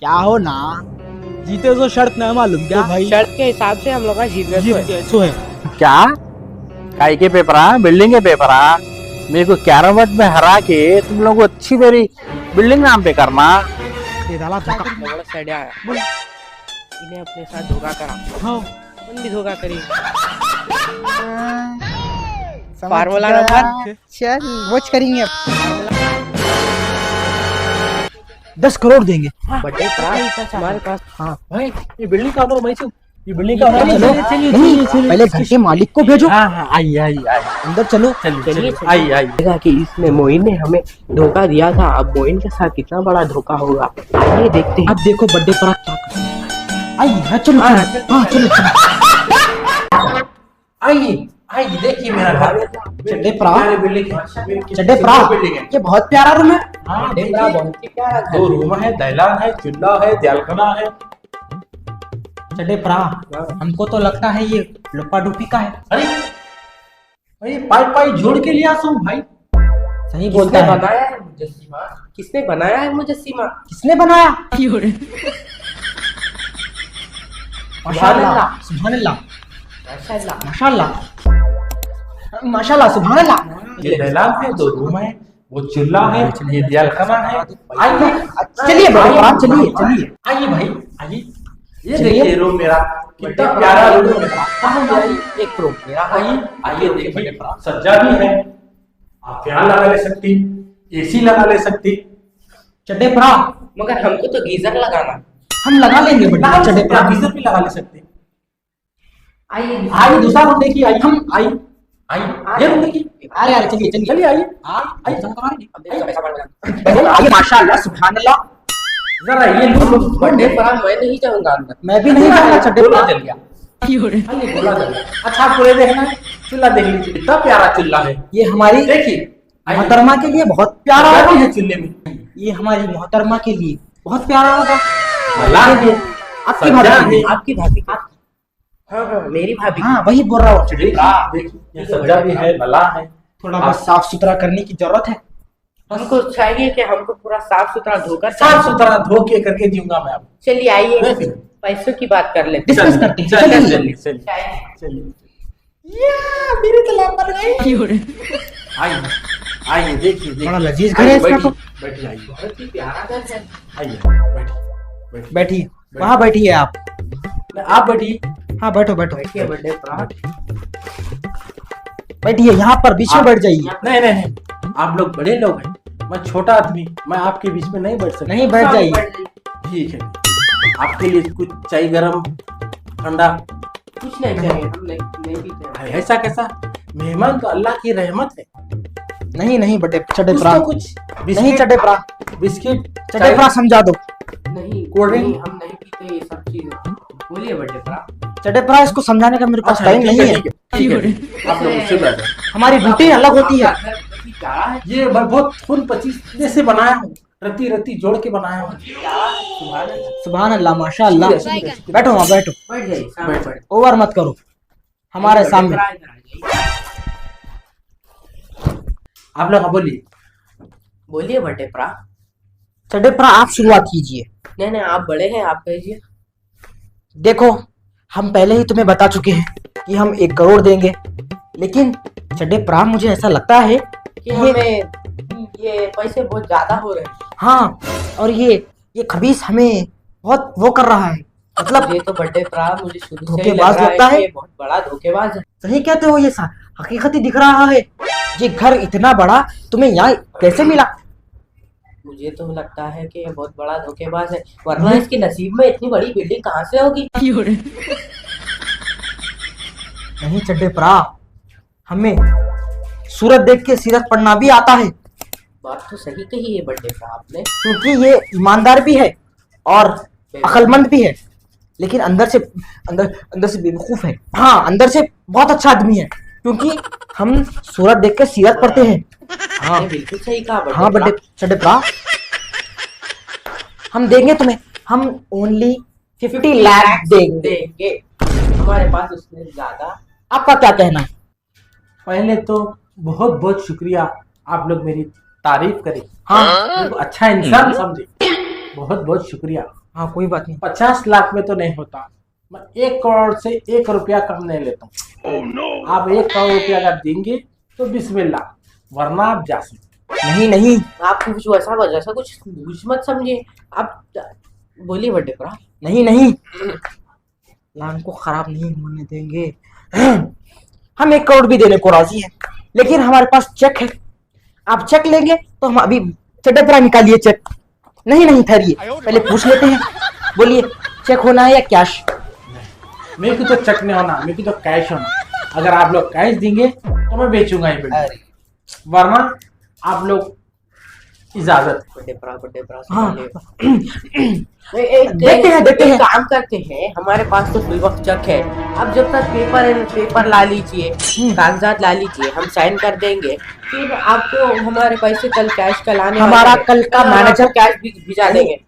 क्या हो ना, जीते तो शर्त नहीं मालूम क्या भाई? शर्त के हिसाब से हम लोग का जीत गए सो है क्या काई के पेपर बिल्डिंग के पेपर मेरे को कैरम बोर्ड में हरा के तुम लोग अच्छी मेरी बिल्डिंग नाम पे करना। ये डाला धोखा। बड़ा सड़िया है। इन्हें अपने साथ धोखा करा, हाँ हम भी धोखा करेंगे। फार्मूला नंबर चल वॉच करेंगे अब। 10 करोड़ देंगे। बर्थडे प्राइस हमारे पास। हाँ भाई ये बिल्डिंग का ऑनर मैं ये बिल्डिंग का चलो ऑनर पहले घर के मालिक को भेजो। हाँ हाँ आई आई आई अंदर चलो। चलिए आई आई लगा कि इसने मोइन ने हमें धोखा दिया था। अब मोइन के साथ कितना बड़ा धोखा होगा ये देखते हैं। अब देखो बर्थडे पर क्या करते हैं। आइए चलो हाँ चलो चलो। आई आई देखिए मेरा घर चड्डे प्रा बिल्डिंग चड्डे प्रा ये बहुत प्यारा रूम है। हाँ देखना बहुत ही प्यारा घर दो रूम है, दैलान है, चूल्हा है, दयालखना है। चड्डे प्रा हमको तो लगता है ये लुप्पा डुप्पी का है। अरे अरे पाई पाई जोड़ के लिया सो भाई। सही बोलता किसने है। बनाया है मुजस्सिमा? किसने बनाया है मुजस्सिमा? किसने बनाया? माशाल्लाह सुभानअल्लाह माशाल्लाह माशाल्लाह माशाल्लाह सुभानअल्लाह। ये दैलान है, दो रूम है, वो चूल्हा है, ये दयालखना है। आइए चलिए बड़े प्रा चलिए चलिए। आइए भाई आइए। ये देखिए रूम मेरा कितना प्यारा रूम है मेरा। कहाँ एक रूम मेरा आइए आइए देखिए सज्जा भी है, आप फैन लगा ले सकती, एसी लगा ले सकती। चड्डे प्रा मगर हमको तो गीजर लगाना। हम लगा लेंगे बर्थडे चड्डे प्रा। गीजर भी लगा ले सकती। आइए आइए दूसरा रूम देखिए। आइए हम आइए आइए ये रूम देखिए। अरे अरे चलिए चलिए चलिए आइए आइए आइए माशाल्लाह सुभानअल्लाह। जरा ये रूम बर्थडे पर मैं नहीं जाऊंगा अंदर। मैं भी नहीं जाऊंगा चड्डे गोला प्रा। जल गया। आइए गोला जल गया। अच्छा आप पूरे देखना है, चूल्हा देख लीजिए कितना प्यारा चूल्हा है। ये हमारी देखिए मोहतरमा के लिए बहुत प्यारा सज्जा होगा। भी है चूल्हे में। ये हमारी मोहतरमा के लिए बहुत प्यारा होगा। मलाह है, आपकी सज्जा भाभी है। आपकी भाभी का? हाँ हाँ मेरी भाभी। हाँ वही बोल रहा हूँ। देखिए ये सज्जा भी है, मलाह है। थोड़ा बस साफ सुथरा करने की जरूरत है। हमको चाहिए कि हमको पूरा साफ सुथरा धोकर साफ सुथरा धो के करके जीऊंगा मैं अब। चलिए आइए नहीं फिर। पैसों की बात कर लेते हैं। डिस्कस करते हैं। चलिए चलिए। चलिए चलिए चाहिए। चलिए मेरी तलाक बन गई। आइए आइए देखिए बड़ा देखिए। लजीज घर है इसका तो। बैठिए आइए बहुत ही प्यारा घर है। आइए बैठिए बैठिए वहाँ बैठिए आप। आप बैठिए। हाँ बैठो बैठो बैठिए बर्थडे पर। बैठिए यहाँ पर बीच में बैठ जाइए। नहीं नहीं नहीं आप लोग बड़े लोग हैं, मैं छोटा आदमी, मैं आपके बीच में नहीं बैठ सकता। नहीं बैठ जाइए। ठीक है आपके लिए कुछ चाय गरम ठंडा। कुछ नहीं चाहिए, हम नहीं पीते हैं। भाई ऐसा कैसा, मेहमान तो अल्लाह की रहमत है। नहीं नहीं बटे चड्डे कुछ प्रा तो कुछ नहीं चड्डे प्रा बिस्किट चड्डे प्रा समझा दो। नहीं कोल्ड ड्रिंक? नहीं, हम नहीं पीते ये सब चीजें। बोलिए बर्थडे पर। चड्डे प्रा इसको समझाने का मेरे पास टाइम नहीं है। आप लोग उससे बैठो। हमारी ड्यूटी अलग होती है। प्यारा है। ये मैं बहुत खून पचीस जैसे बनाया हूँ, रत्ती रत्ती जोड़ के बनाया हूँ। सुभान अल्लाह माशाअल्लाह। बैठो वहाँ बैठो, बैठ जाइए सामने बैठ। ओवर मत करो हमारे सामने। आप लोग बोलिए। बोलिए बर्थडे पर। चड्डे प्रा आप शुरुआत कीजिए। नहीं नहीं आप बड़े हैं, आप कहिए। देखो हम पहले ही तुम्हें बता चुके हैं कि हम 1 करोड़ देंगे, लेकिन चड्डे प्रा मुझे ऐसा लगता है कि हमें ये पैसे बहुत ज्यादा हो रहे हैं। हाँ, और ये खबीस हमें बहुत वो कर रहा है। मतलब ये तो बर्थडे पर मुझे शुरू से ही धोखेबाज लग रहा लगता है। कि ये बहुत बड़ा धोखेबाज है। सही कहते हो, ये हकीकत ही दिख रहा है। ये घर इतना बड़ा तुम्हें यहाँ कैसे मिला? मुझे तो लगता है कि ये बहुत बड़ा धोखेबाज है, वरना इसके नसीब में इतनी बड़ी बिल्डिंग कहाँ से होगी। नहीं चड्डे प्रा, हमें सूरत देख के सीरत पढ़ना भी आता है, बात तो सही कही है बर्थडे पर आपने। क्योंकि ये ईमानदार भी है और अक्लमंद भी है, लेकिन अंदर से बेवकूफ है। हाँ, अंदर से बहुत अच्छा आदमी है, क्योंकि हम सूरत देख के सीरत पढ़ते हैं। हाँ आपने बिल्कुल सही कहा बर्थडे हाँ बर्थडे चड्डे प्रा, हम देंगे तुम्हें, हम ओनली 50 लाख देंगे। देंगे। हमारे पास उससे ज्यादा। आपका क्या कहना है? पहले तो बहुत बहुत शुक्रिया, आप लोग मेरी तारीफ करें, हाँ मेरे को अच्छा इंसान समझे, बहुत बहुत शुक्रिया। हाँ कोई बात नहीं। 50 लाख में तो नहीं होता। मैं 1 करोड़ से 1 रुपया कम नहीं लेता हूँ। आप 1 करोड़ रुपया अगर देंगे तो बिस्मिल्लाह, वरना आप जा सकते। नहीं नहीं आप कुछ वैसा वजैसा कुछ मत समझिए आप। बोलिए बर्थडे पर। नहीं नहीं, प्लान को खराब नहीं होने देंगे। हम 1 करोड़ भी देने को राजी हैं, लेकिन हमारे पास चेक है। आप चेक लेंगे तो हम अभी चड्डा निकालिए चेक। नहीं नहीं ठहरिए, पहले पूछ लेते हैं। बोलिए चेक होना है या कैश? मेरे को तो चेक नहीं होना, मेरे को तो कैश होना। अगर आप लोग कैश देंगे तो मैं बेचूंगा ये बिल्डिंग, वरना आप लोग इजाजत। बर्थडे पर हाँ देखते देखते हैं। काम करते हैं, हमारे पास तो फुल वक्त चेक है। अब जब तक पेपर ला लीजिए, कागजात ला लीजिए, हम साइन कर देंगे। फिर आपको हमारे पैसे कल कैश कल आने हमारा वाले हैं। कल का हम मैनेजर आपको कैश भी भिजा देंगे।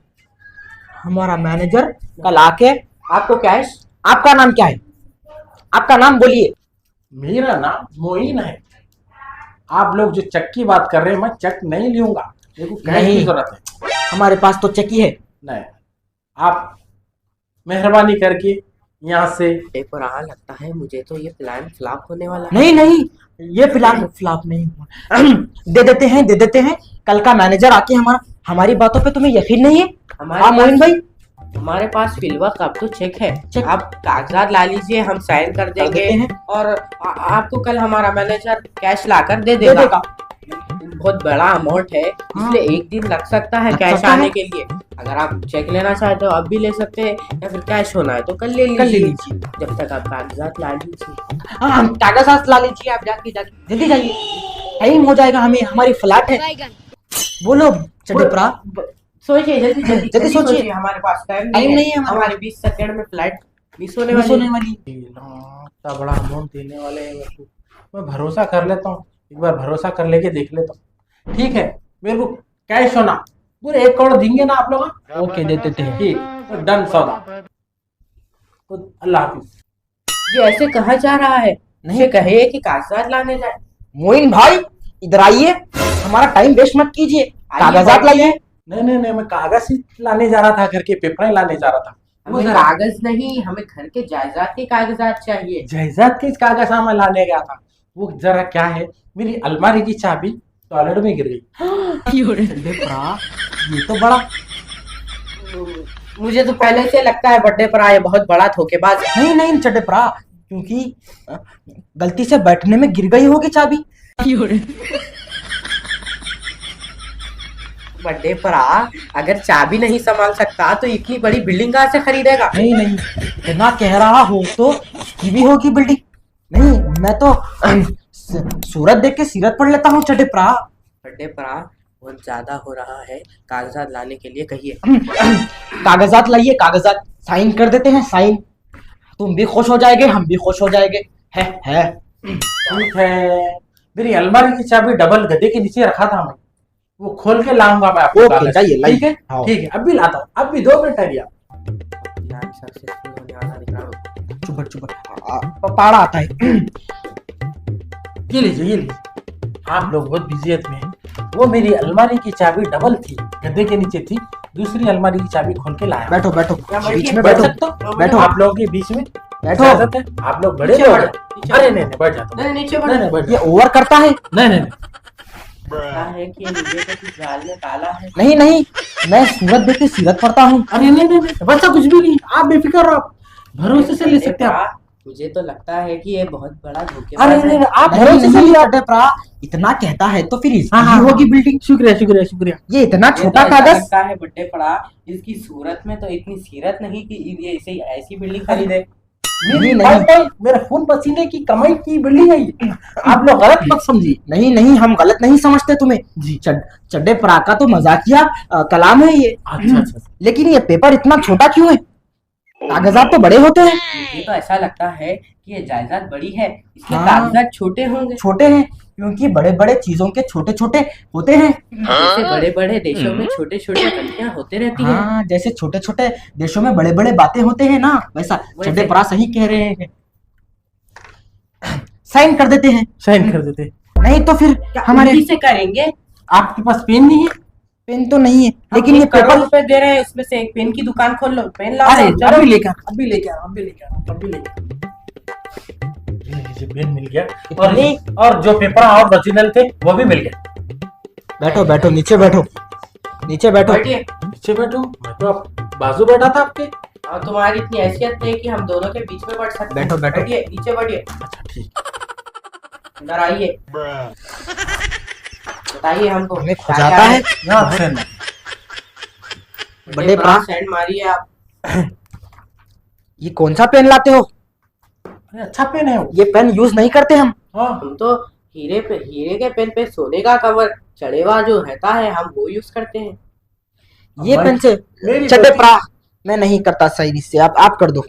हमारा मैनेजर कल आके आपको कैश। आपका नाम क्या है? आपका नाम बोलिए। मेरा नाम मोइन है। आप लोग जो चेक की बात कर रहे हैं, मैं चेक नहीं लूंगा, मेरे को कैश की नहीं। जरूरत है। हमारे पास तो चेक ही है। नहीं, आप मेहरबानी करके यहाँ से। पेपर लगता है मुझे तो ये प्लान फ्लॉप होने वाला है। नहीं नहीं, ये फिलहाल फ्लॉप नहीं हुआ। दे देते हैं। कल का मैनेजर आके हमारी बातों पे तुम्हें यकीन नहीं है? हाँ मोइन भाई, हमारे पास फिलवा अब तो चेक है। चेक। आप कागजात ला लीजिए, हम साइन कर देंगे देते हैं। और आपको कल हमारा मैनेजर कैश लाकर दे दे देगा। देगा। बहुत बड़ा अमाउंट है, इसलिए 1 दिन लग सकता है लग कैश सकता है। आने के लिए। अगर आप चेक लेना चाहते हो अब भी ले सकते हैं, या फिर कैश होना है तो कल ले कल ले लीजिए। लीजिए। जब तक आप कागजात ला लीजिए। हाँ कागजात ला लीजिए आप, जाके जल्दी जाइए, टाइम हो जाएगा हमें, हमारी फ्लैट है। बोलो चड्डेपरा। सोचिए जल्दी जल्दी सोचिए। हमारे पास टाइम नहीं है हमारे 20 सेकंड में फ्लाइट मिस होने मिस वाली होने वाली। इतना बड़ा अमाउंट देने वाले हैं मेरे को, मैं भरोसा कर लेता हूँ। एक बार भरोसा कर लेके देख लेता हूँ। ठीक है, मेरे को कैश होना, पूरे 1 करोड़ देंगे ना आप लोग? ओके दे देते हैं। ठीक, तो डन सौदा। तो अल्लाह हाफिज। ये ऐसे कहा जा रहा है, नहीं। नहीं कहे कि कागजात लाने जाए। मोइन भाई इधर आइए, हमारा टाइम वेस्ट मत कीजिए, कागजात लाइए। नहीं, मैं कागज ही लाने जा रहा था, घर के पेपर लाने जा रहा था। हमें कागज नहीं, हमें घर के जायदाद के कागजात चाहिए। जायदाद के कागज मैं लाने गया था। वो जरा क्या है, मेरी अलमारी की चाबी टॉयलेट में गिर गई। ये तो बड़ा, मुझे तो पहले से लगता है बर्थडे पर आए बहुत बड़ा धोखेबाज है। नहीं चड्डेपरा, क्योंकि गलती से बैठने में गिर गई होगी चाबी। बर्थडे पर अगर चाबी नहीं संभाल सकता तो इतनी बड़ी बिल्डिंग कहाँ से खरीदेगा? नहीं इतना कह रहा हो तो उसकी भी होगी बिल्डिंग। नहीं, मैं तो सूरत देख के सीरत पढ़ लेता हूँ चड्डेपरा। बर्थडे पर बहुत ज्यादा हो रहा है, कागजात लाने के लिए कहिए। कागजात लाइए, कागजात साइन कर देते हैं, साइन। तुम भी खुश हो जाएंगे, हम भी खुश हो जाएंगे। है ठीक है, मेरी अलमारी की चाबी डबल गद्दे के नीचे रखा था मैं, वो खोल के लाऊंगा मैं आपको। ओके, जाइए, लाइए। ठीक है, हाँ। ठीक है, अब भी लाता हूँ, अब भी 2 मिनट आइए। चुप पाड़ा आता है। ये लीजिए। आप लोग बहुत बिजियत में हैं। वो मेरी अलमारी की चाबी डबल थी, गद्दे के नीचे थी, दूसरी अलमारी की चाबी खोल के लाया। बैठो बीच में बैठ बैठो। सकते हो? बैठो। आप लोगों के बीच में बैठो। इजाजत है? आप लोग बड़े नीचे लोग बैठो, हैं। नीचे अरे नहीं, बैठ जाता हूँ। नीचे नहीं, बैठ ये जाता ओवर करता है। हूँ। नहीं, लगता है कि ये नीचे का कुछ जाल में काला है। नहीं, मैं सूरत देख के सीरत पढ़ता हूँ। अरे नहीं, वैसा कुछ भी नहीं, आप बेफिक्र रहो, आप भरोसे से ले सकते हैं आप। मुझे तो लगता है कि ये बहुत बड़ा अरे धोखेबाज नहीं, है। आप भरोसे से नहीं ले। चड्डेपरा, इतना कहता है तो फिर इसकी हाँ, ही हाँ, होगी बिल्डिंग। शुक्रिया। ये इतना ये तो छोटा ऐसा कागज। लगता है बर्थडे पड़ा, इसकी सूरत में तो इतनी सीरत नहीं कि ये ऐसी बिल्डिंग खरीदे। मेरी नहीं। भाई, मेरे खून पसीने की कमाई की बिल्डिंग है ये। आप लोग गलत मत समझिए। नहीं, हम गलत नहीं समझते तुम्हें जी। चड्डेपरा का तो मजाकिया कलाम है ये। अच्छा। लेकिन ये पेपर इतना छोटा क्यों है? कागजात तो बड़े होते हैं। मुझे तो ऐसा लगता है कि ये जायदाद बड़ी है, इसलिए हाँ। कागजात छोटे होंगे। छोटे हैं क्योंकि बड़े बड़े चीजों के छोटे छोटे होते हैं। जैसे बड़े बड़े देशों में छोटे छोटे गलतियां होते रहती हैं। हाँ, जैसे छोटे छोटे देशों में बड़े बड़े बातें होते हैं ना, वैसा चड्डेपरा सही कह रहे हैं। साइन कर देते हैं। साइन कर देते। नहीं तो फिर हमारे उंगली से करेंगे। आपके पास पेन नहीं है? पेन तो नहीं है, लेकिन हम ये 1 करोड़ पेपर। रुपए दे रहे हैं, उसमें से एक पेन की दुकान खोल लो, पेन लाओ। अरे चलो अभी लेकर अभी लेकर अभी लेकर अभी लेकर पेन मिल गया। और जो पेपर और ओरिजिनल थे वो भी मिल गए। बैठो बैठो, नीचे बैठो, नीचे बैठो। बैठिए। नीचे बैठो, मैं तो बाजू बैठा था आपके। और तुम्हारी इतनी हैसियत नहीं कि हम दोनों के बीच में बैठ सकते हैं। बैठो, बैठो। बैठिए, नीचे बैठिए। अच्छा ठीक। अंदर आइए, बताइए हमको हमें क्या खुजाता क्या है। यहाँ पेन बड़े प्रा, सेंड मारिए आप। ये कौन सा पेन लाते हो? अरे अच्छा पेन है वो। ये पेन यूज नहीं करते हम। हाँ हम तो हीरे के पेन पे सोने का कवर चढ़े हुआ जो रहता है, हम वो यूज करते हैं। ये भाई, पेन से मेरी चटे गलती- प्रा, मैं नहीं करता सही से, आप कर दो।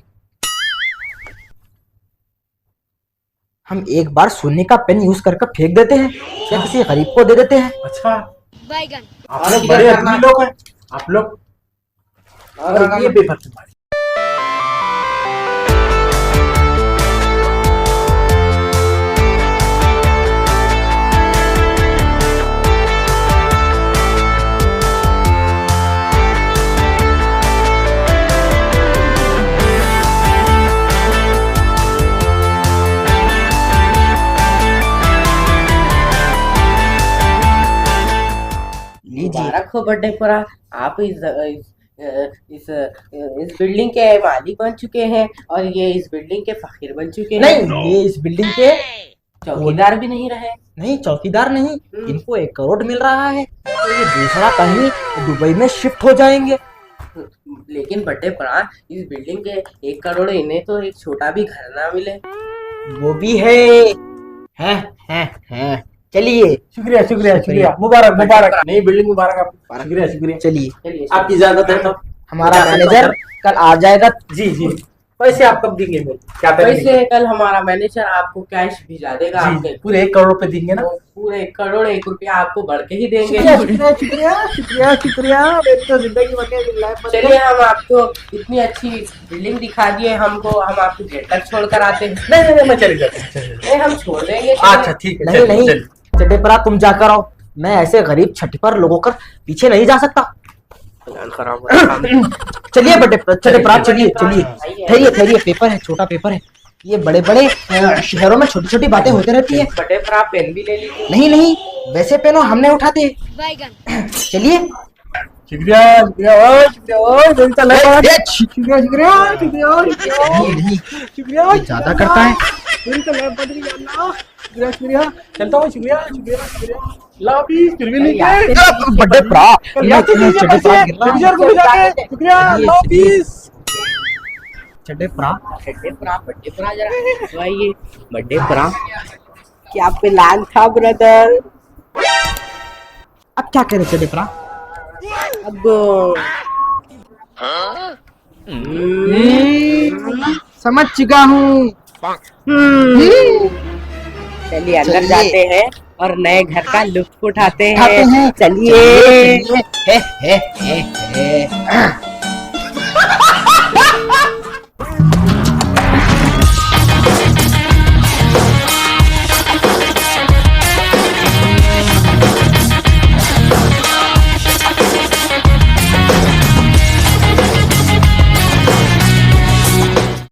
हम एक बार सोने का पेन यूज करके फेंक देते हैं या किसी गरीब को दे देते हैं। अच्छा, बैगन आप और लोग किधर बड़े करना? आदमी लोग हैं आप लोग। और ये पेपर तुम्हारे। लीजिए। मुबारक हो बर्थडे पर। आप इस बिल्डिंग के मालिक बन चुके हैं और ये इस बिल्डिंग के फकीर बन चुके हैं। नहीं, ये इस बिल्डिंग के चौकीदार भी नहीं रहे। नहीं, चौकीदार नहीं, इनको 1 करोड़ मिल रहा है तो ये दूसरा कहीं दुबई में शिफ्ट हो जाएंगे। लेकिन बर्थडे पर इस बिल्डिंग के 1 करोड़, इन्हें तो एक छोटा भी घर ना मिले। वो भी है। हैं। चलिए शुक्रिया शुक्रिया शुक्रिया, मुबारक मुबारक, नई बिल्डिंग मुबारक आपको। शुक्रिया शुक्रिया, चलिए, चलिए आपकी इजाजत है तो। हमारा मैनेजर कल आ जाएगा। जी जी, पैसे आप कब देंगे मेरे? क्या करेंगे? वैसे कल हमारा मैनेजर आपको कैश भिजा देगा। जी, आपके पूरे 1 करोड़ रुपए देंगे ना? वो पूरे 1 करोड़ 1 रुपया आपको बढ़ के ही देंगे। शुक्रिया शुक्रिया शुक्रिया शुक्रिया शुक्रिया, मेरी तो जिंदगी बन गई। चलिए, हम आपको इतनी अच्छी बिल्डिंग दिखा दिए, हम आपको घर तक छोड़ कर आते हैं। नहीं नहीं, मैं चले जाता हूँ। नहीं, हम छोड़ देंगे। अच्छा ठीक है, नहीं चलिए, नहीं, चलिए। चटेपरा तुम जाकर आओ, मैं ऐसे गरीब छठीपर लोगों कर पीछे नहीं जा सकता। चलिए चटेपरा, चलिए चलिए। ठहरिए ठहरिए, पेपर है, छोटा पेपर है। ये बड़े बड़े शहरों में छोटी छोटी बातें होती रहती है। बटे पर आप पेन भी ले लीजिए। नहीं नहीं, वैसे पेनो हमने उठाते हैं। बैगन चलिए। शुक्रिया शुक्रिया ओए, शुक्रिया ओए, दिन का लगा। शुक्रिया शुक्रिया शुक्रिया नहीं नहीं, शुक्रिया, ये ज्यादा करता है। दिन का लगा बदल गया ना। शुक्रिया शुक्रिया, चलता हूँ। शुक्रिया शुक्रिया शुक्रिया, लापीस फिर भी नहीं गए। बड़े प्रा, याद कीजिए पैसे, मैनेजर को भी जाके शुक्रिया, लापीस। चटेपरा, बर्थडे पर जरा तो आइए। बर्थडे पर क्या प्लान था ब्रदर? अब क्या करें चटेपरा? अब समझ चुका हूँ। चलिए अंदर चलिए। जाते हैं और नए घर का लुत्फ उठाते उठाते हैं। हैं। चलिए। हे, हे, हे, हे।